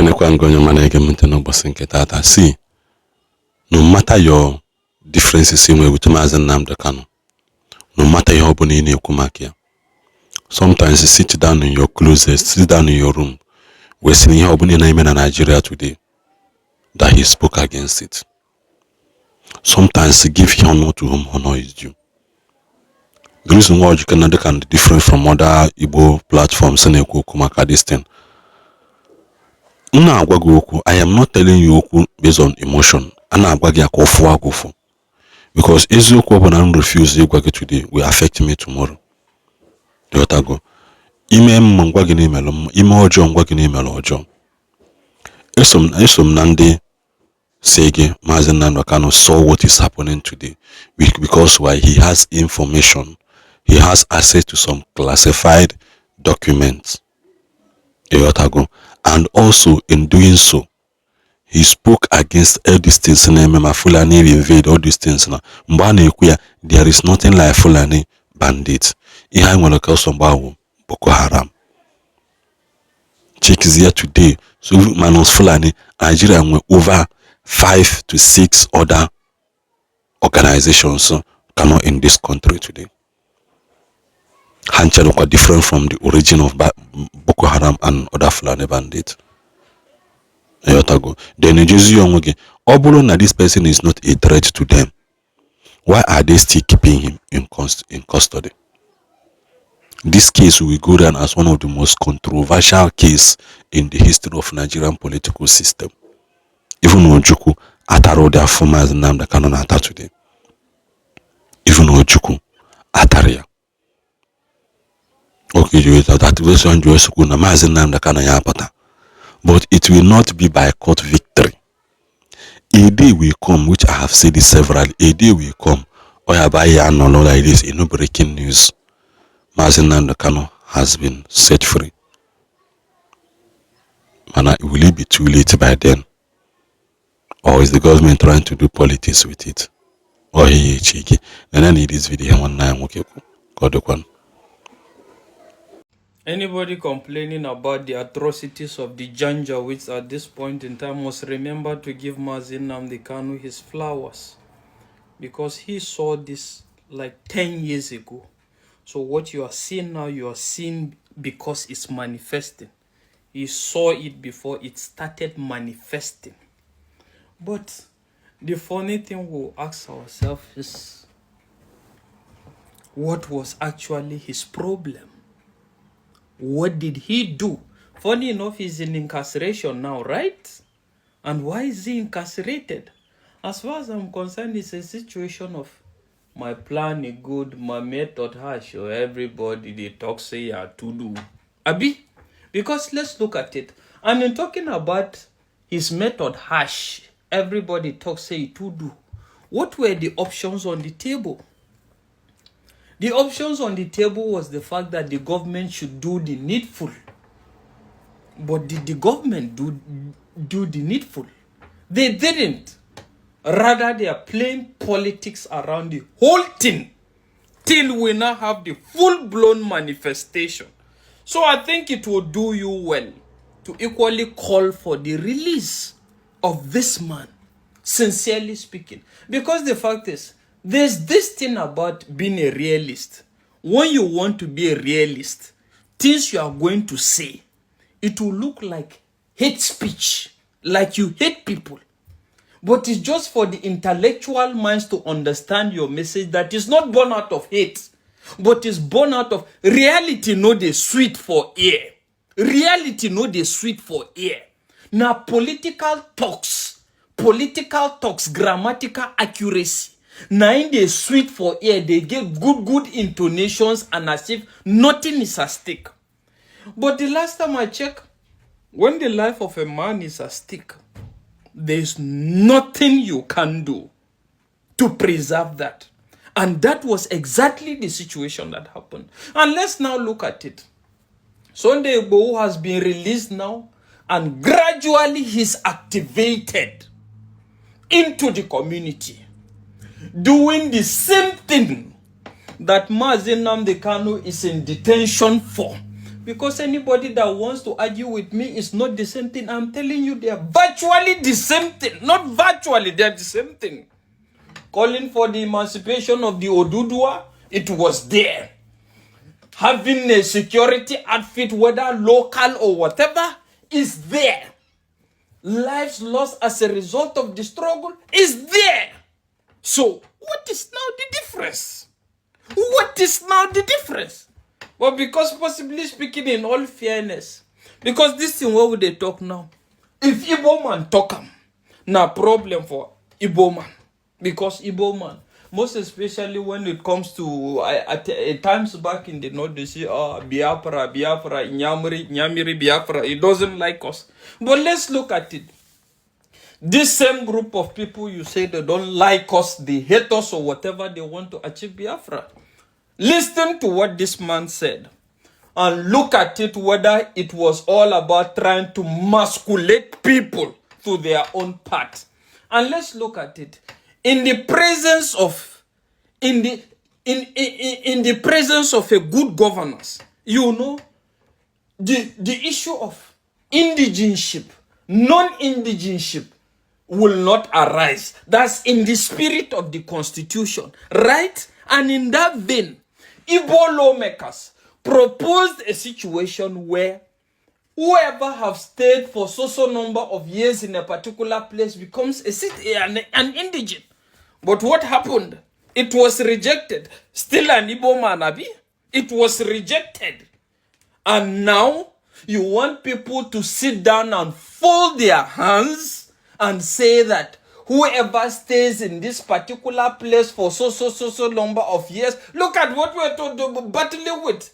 Kenekwa ngonyo manege mteno bosinke tata. See, no matter your differences with Mazi Nnamdi Kanu, no matter your opinion kumakia. Sometimes you sit down in your closet, sit down in your room. We're seeing your opinion in Nigeria today that he spoke against it. Sometimes you give honor to whom honor is due. The reason why you cannot different from other Igbo platforms in Kumaka this thing. I am not telling you based on emotion. Because Ezeoku when I refuse today will affect me tomorrow. Go. Ime ojo ojo. Esom Nandi Sege Mazi Nnamdi Kanu saw what is happening today because why he has information, he has access to some classified documents. And also in doing so, he spoke against all these things. Fulani invade all these things. There is nothing like Fulani bandits. Boko Haram. Check is here today. So minus Fulani, Nigeria went over 5 to 6 other organizations cannot in this country today. Hanchalo are different from the origin of Boko Haram and other Fulani bandits. Then this person is not a threat to them. Why are they still keeping him in custody? This case will go down as one of the most controversial cases in the history of Nigerian political system. Even Ojukwu ataro their former Nnamdi Kanu ata today. Even Ojukwu ataria. Okay, you that version Ojukwu na Mazi Nnamdi Kanu ya apata. But it will not be by court victory. A day will come, which I have said it several. A day will come. No like this. In no breaking news. Mazi Nnamdi Kanu has been set free. And will it be too late by then? Or is the government trying to do politics with it? Or he cheeky. Then I need this video one night. Okay, God one. Anybody complaining about the atrocities of the Janjaweeds at this point in time must remember to give Mazi Nnamdi Kanu his flowers, because he saw this like 10 years ago. So what you are seeing now, you are seeing because it's manifesting. He saw it before it started manifesting. But the funny thing we'll ask ourselves is, what was actually his problem? What did he do? Funny enough, he's in incarceration now, right? And why is he incarcerated? As far as I'm concerned, it's a situation of my plan is good, my method harsh, or everybody they talk say yeah to do. Abi? Because let's look at it. And in talking about his method harsh, everybody talk say to do. What were the options on the table? The options on the table was the fact that the government should do the needful. But did the government do the needful? They didn't. Rather, they are playing politics around the whole thing till we now have the full-blown manifestation. So I think it will do you well to equally call for the release of this man, sincerely speaking. Because the fact is, there's this thing about being a realist. When you want to be a realist, things you are going to say, it will look like hate speech, like you hate people. But it's just for the intellectual minds to understand your message that is not born out of hate, but is born out of reality. No, they sweet for ear. Reality, no, they sweet for ear. Now, political talks, grammatical accuracy. Now, in the sweet for ear, they get good intonations and as if nothing is at stake. But the last time I checked, when the life of a man is at stake, there's nothing you can do to preserve that. And that was exactly the situation that happened. And let's now look at it. Sunday Igbo has been released now, and gradually he's activated into the community, doing the same thing that Mazi Nnamdi Kanu is in detention for Because anybody that wants to argue with me is not the same thing. I'm telling you, they are virtually the same thing. Not virtually, they are the same thing. Calling for the emancipation of the Odudua, it was there. Having a security outfit, whether local or whatever, is there. Lives lost as a result of the struggle is there. So, what is now the difference? What is now the difference? Well, because possibly speaking in all fairness, because this thing, what would they talk now? If Igbo man talk now problem for Igbo man. Because Igbo man, most especially when it comes to, at times back in the north, they say, Biafra, Nyamiri, Biafra. It doesn't like us. But let's look at it. This same group of people, you say they don't like us, they hate us or whatever, they want to achieve Biafra. Listen to what this man said and look at it, whether it was all about trying to masculate people to their own part. And let's look at it. In the presence of in the presence of a good governance, you know, the issue of indigenship, non-indigenship will not arise. That's in the spirit of the constitution, right? And in that vein, Igbo lawmakers proposed a situation where whoever have stayed for so number of years in a particular place becomes an indigent. But what happened? It was rejected. Still an Igbo man, Abi? It was rejected. And now you want people to sit down and fold their hands and say that whoever stays in this particular place for so number of years, look at what we're battling with.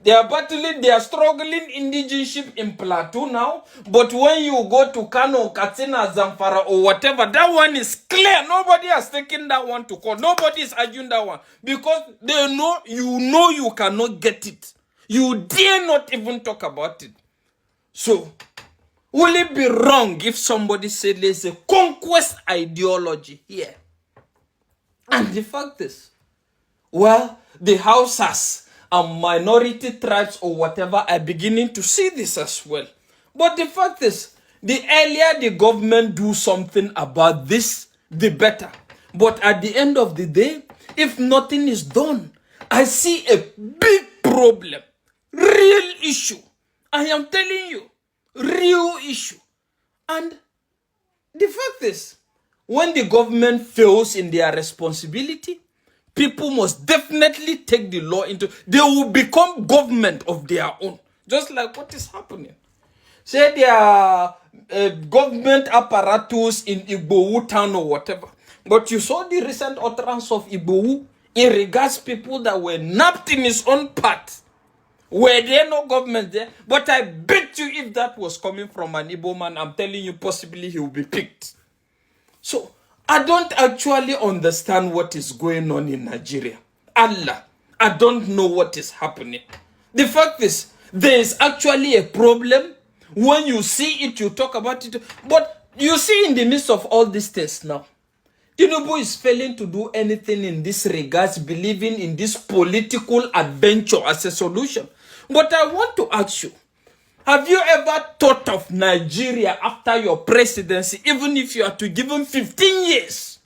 They are battling, they are struggling indigenship in Plateau now. But when you go to Kano, Katsina, Zamfara or whatever, that one is clear. Nobody has taken that one to court. Nobody is arguing that one. Because they know you cannot get it. You dare not even talk about it. So, will it be wrong if somebody said there's a conquest ideology here? And the fact is, well, the Hausas and minority tribes or whatever are beginning to see this as well. But the fact is, the earlier the government do something about this, the better. But at the end of the day, if nothing is done, I see a big problem. Real issue. I am telling you, real issue. And the fact is, when the government fails in their responsibility, people must definitely take the law into... They will become government of their own. Just like what is happening. Say there are government apparatus in Igbo town or whatever. But you saw the recent utterance of Igbo in regards people that were napped in his own part. Were there no government there? But I bet you if that was coming from an Igbo man, I'm telling you, possibly he will be picked. So, I don't actually understand what is going on in Nigeria. Allah, I don't know what is happening. The fact is, there is actually a problem. When you see it, you talk about it. But you see in the midst of all these things now, Tinubu is failing to do anything in this regards, believing in this political adventure as a solution. But I want to ask you, have you ever thought of Nigeria after your presidency, even if you are to give him 15 years?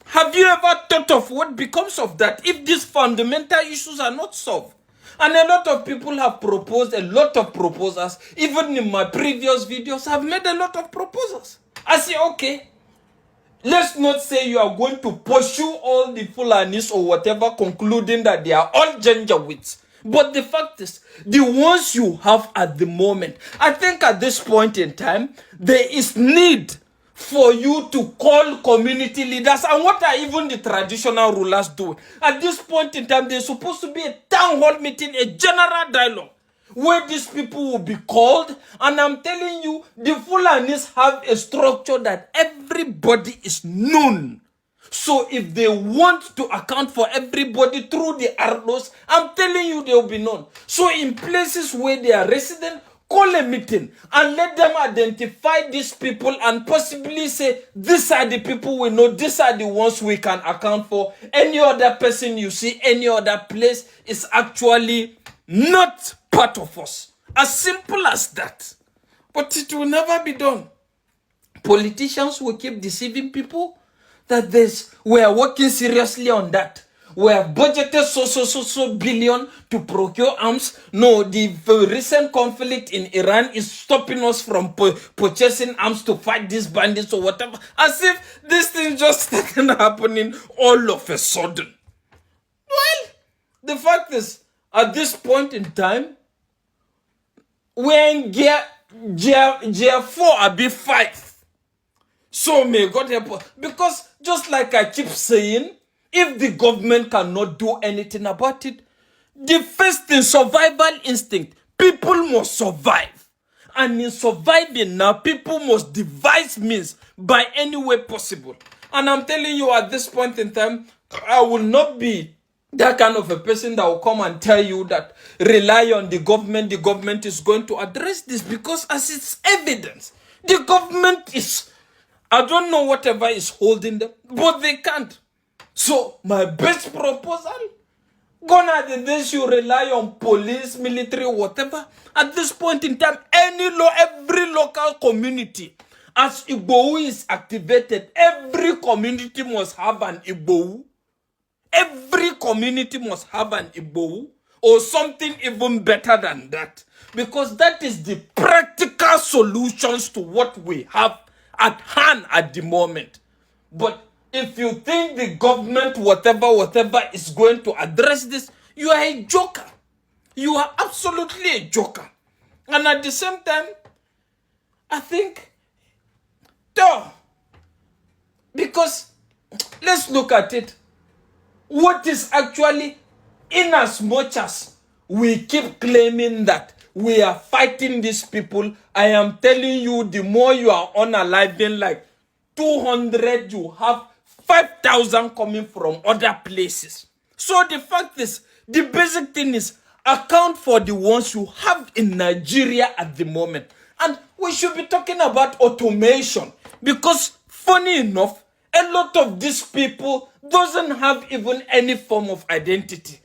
Have you ever thought of what becomes of that if these fundamental issues are not solved? And a lot of people have proposed a lot of proposals. Even in my previous videos, I've made a lot of proposals. I say, okay, let's not say you are going to pursue all the Fulanis or whatever, concluding that they are all Janjaweeds. But the fact is, the ones you have at the moment, I think at this point in time, there is need for you to call community leaders. And what are even the traditional rulers doing? At this point in time, there's supposed to be a town hall meeting, a general dialogue, where these people will be called. And I'm telling you, the Fulanis have a structure that everybody is known. So if they want to account for everybody through the Ardos, I'm telling you they will be known. So in places where they are resident, call a meeting and let them identify these people and possibly say, these are the people we know, these are the ones we can account for. Any other person you see, any other place is actually not part of us. As simple as that. But it will never be done. Politicians will keep deceiving people that we are working seriously on that. We have budgeted so billion to procure arms. No, the recent conflict in Iran is stopping us from purchasing arms to fight these bandits or whatever. As if this thing just started happening all of a sudden. Well, the fact is, at this point in time, we're in gear 4 or B5. So may God help us. Because just like I keep saying, if the government cannot do anything about it, the first thing, survival instinct, people must survive. And in surviving now, people must devise means by any way possible. And I'm telling you at this point in time, I will not be that kind of a person that will come and tell you that rely on the government is going to address this, because as it's evidence, the government is, I don't know whatever is holding them, but they can't. So my best proposal, gone are the days you rely on police, military, whatever. At this point in time, every local community, as Igbo is activated, every community must have an Igbo. Every community must have an Igbo, or something even better than that. Because that is the practical solutions to what we have at hand at the moment. But if you think the government, whatever is going to address this, you are a joker. You are absolutely a joker. And at the same time, I think, because let's look at it. What is actually, in as much as we keep claiming that we are fighting these people, I am telling you, the more you are unaliving, like 200, you have 5,000 coming from other places. So the fact is, the basic thing is, account for the ones you have in Nigeria at the moment. And we should be talking about automation, because funny enough, a lot of these people doesn't have even any form of identity.